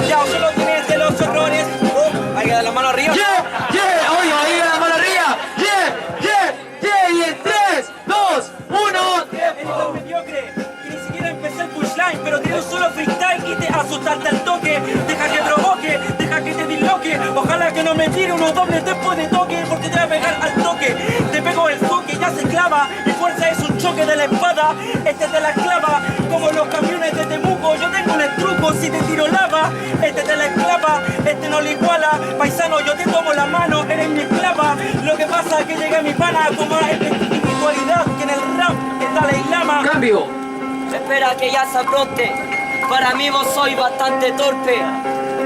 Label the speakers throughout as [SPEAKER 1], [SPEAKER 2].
[SPEAKER 1] Ya, usted lo tiene de los horrores. Hay que dar la mano arriba.
[SPEAKER 2] Oye, ahí la mano arriba. Y en 3, 2, 1.
[SPEAKER 1] Eres tan mediocre que ni siquiera empecé el pushline, pero tiene un solo freestyle y te asustarte al toque. Deja que provoque, deja que te disloque. Ojalá que no me tire unos dobles después de toque, porque te voy a pegar al toque. Te pego el toque, ya se clava. Mi fuerza es un choque de la espada. Este te la clava, como los camiones de Temuco. Yo tengo un estruco, si te tiro lava. Este te la esclava, este no le iguala. Paisano, yo te tomo la mano, eres mi esclava. Lo que pasa es que llega mi pana con más espiritualidad que en el rap está la islama.
[SPEAKER 2] Cambio.
[SPEAKER 3] Espera que ya se apronte. Para mí vos sois bastante torpe.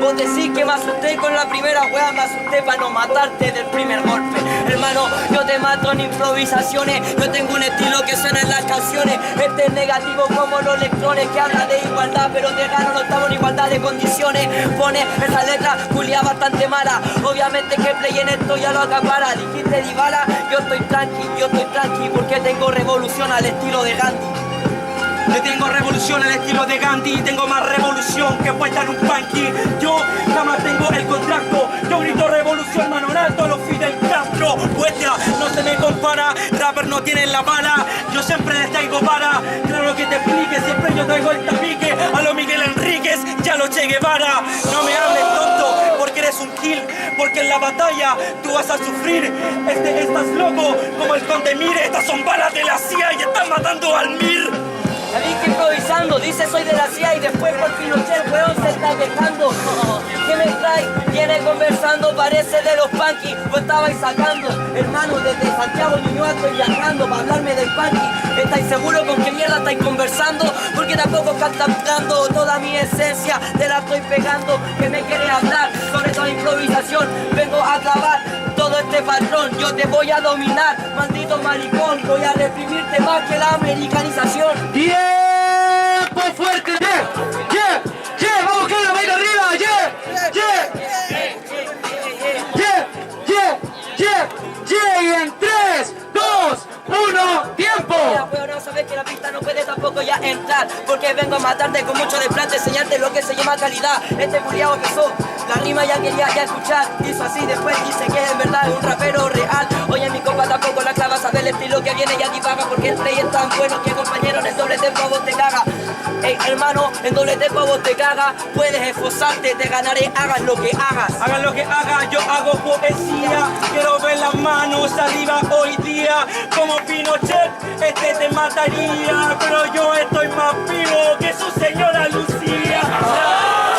[SPEAKER 3] Vos decís que me asusté con la primera wea, me asusté para no matarte del primer golpe. Hermano, yo te mato en improvisaciones. Yo tengo un estilo que suena en las canciones. Este es negativo como los lectores, que habla de igualdad, pero te gano, no estamos en igualdad de condiciones. Pone esa letra culia bastante mala. Obviamente que play en esto ya lo acapara. Dijiste Dybala, yo estoy tranqui, porque tengo revolución al estilo de Gandhi.
[SPEAKER 1] Le tengo revolución al estilo de Gandhi. Tengo más revolución que puesta en un punky. Yo jamás tengo el contrato. Yo grito revolución, mano en alto, los Fidel Castro. Vuestra no se me compara. Rapper no tienen la bala. Yo siempre les traigo para. Claro que te explique, siempre yo traigo el tapique. A lo Miguel Enríquez, ya lo Che Guevara. No me hables tonto, porque eres un kill. Porque en la batalla tú vas a sufrir. Estás loco, como el Conde Mire. Estas son balas de la CIA y están matando al Mir.
[SPEAKER 3] Sabéis que improvisando, dice soy de la CIA y después por Pinochet el weón se está quejando. ¿Qué me trae? Viene conversando, parece de los punky. Vos estabais sacando, hermano, desde Santiago Ñuñoa estoy viajando para hablarme del punky. ¿Estáis seguros con qué mierda estáis conversando? Porque tampoco estás captando toda mi esencia, te la estoy pegando. ¿Qué me querés hablar sobre toda improvisación? Vengo a clavar todo este patrón, yo te voy a dominar, maldito maricón. Voy a reprimirte más que la americanización.
[SPEAKER 2] Tiempo fuerte. Vamos que la mano arriba. Y en 3, 2, 1, tiempo.
[SPEAKER 3] Mira, weón, no sabes que la pista no puede tampoco ya entrar, porque vengo a matarte con mucho desplante, enseñarte lo que se llama calidad. Este culiao que sos, la rima ya quería ya escuchar. Hizo así, después dice que en verdad es un rapero real. Oye, mi compa tampoco la clava, sabe el estilo que viene ya divaga, porque el play es tan bueno que compañero en el doble tempo a vos te caga. Ey, hermano, en doble tempo a vos te caga. Puedes esforzarte, te ganaré, hagas lo que hagas.
[SPEAKER 1] Hagan lo que haga, yo hago poesía. Quiero ver las manos arriba hoy día. Como Pinochet, este te mataría. Pero yo estoy más vivo que su señora Lucía.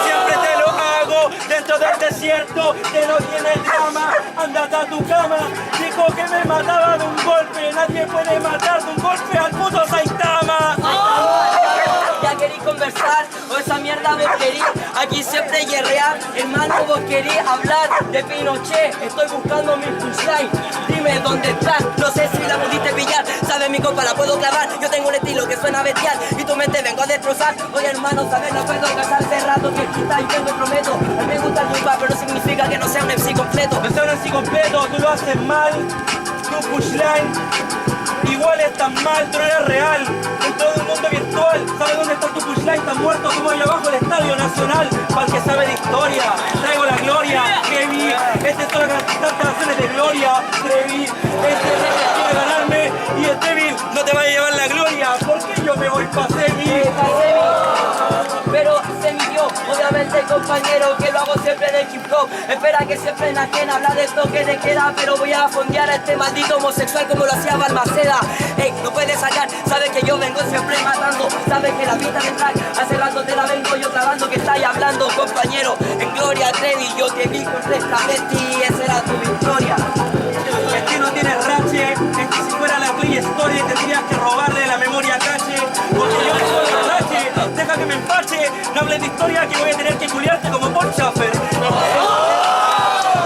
[SPEAKER 1] Siempre te lo hago dentro del desierto. Que no tiene drama, andate a tu cama. Dijo que me mataba de un golpe. Nadie puede matar de un golpe al puto Saitama.
[SPEAKER 3] Ya querí conversar, o esa mierda vos querís aquí siempre guerrear. Hermano, vos querís hablar de Pinochet. Estoy buscando mi punchline, dime dónde están. No sé si la pudiste pillar, sabes mi compa, la puedo clavar. Yo tengo un estilo que suena bestial y tu mente vengo a destrozar. Oye hermano, sabes, no puedo alcanzar hace rato que quita y yo me prometo. A mí me gusta el hip hop, pero no significa que no sea un MC completo.
[SPEAKER 1] No sea un MC completo, tú lo haces mal. Tu pushline igual es tan mal, tú no eres real. En todo un mundo virtual, ¿sabes dónde está tu pushline? Está muerto como allá abajo del Estadio Nacional. Para el que sabe de historia, traigo la gloria. Trevi, estas son las canciones de gloria. Trevi, quiere ganarme y el débil no te va a llevar la gloria. Porque yo me voy pa' semi.
[SPEAKER 3] Pero se midió, obviamente compañero, que lo hago siempre del hip hop. Espera que siempre en ajena habla de toque de queda, pero voy a fondear a este maldito homosexual como lo hacía Balmaceda. Ey, no puedes sacar, sabes que yo vengo siempre matando, sabes que la pista me trae, hace rato te la vengo yo clavando, que estáis hablando compañero. En gloria Trevi, yo te vi correctamente y esa era tu victoria.
[SPEAKER 1] Este no tiene rache, este si fuera la Play Story tendrías que robarle la memoria cache. Porque yo no soy la rache, deja que me empache. No hables de historia que voy a tener que culiarte como Paul Schaffer.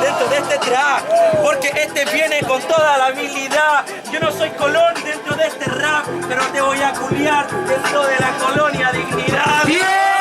[SPEAKER 1] Dentro de este track, porque este viene con toda la habilidad. Yo no soy Colón dentro de este rap, pero te voy a culiar dentro de la colonia Dignidad.
[SPEAKER 2] ¡Bien!